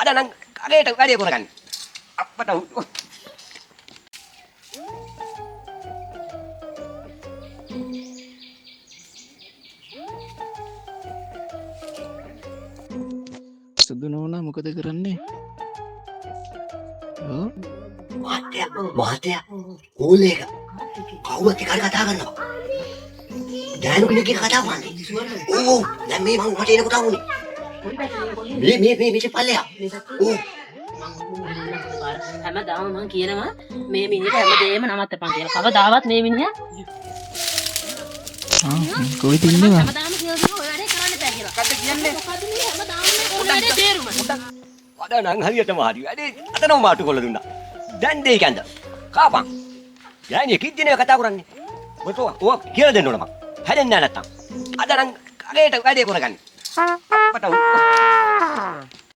අද නම් අරේට වැඩේ කරගන්න. අප්පට සුදු නෝනා මොකද කරන්නේ? ඔව් මහත්තයා කෝල් එක කවුරුත් එක්ක කතා කරනවා. දැනු කෙනෙක් එක්ක කතා කරන්නේ. ඔව් දැන් මේ මං මට එනකොට ආවුනේ. මේ පල්ලෙයා. ඔව් හැමදාම මං කියනවා මේ මිනිහට හැමදේම නවත්තපන් කියලා. කවදාවත් මේ මිනිහා කොහෙද ඉන්නවා? හැමදාම කියනවා ඔය වැඩේ කරන්න බෑ කියලා. මොකද්ද කියන්නේ? මොකද්ද මේ හැමදාම මේ වැඩේ තේරුම? අද නම් හරියටම හරි වැඩේ අතනම මාටු කොල්ල දුන්නා. දැන් දෙයි කන්ද. කාපන්. යන්නේ කිද්දිනේ කතා කරන්නේ. ඔය කියලා දෙන්න ඕන මං. හැදෙන්නේ නැත්තම්. අද නම් අරේට වැඩේ කරගන්න. අප්පට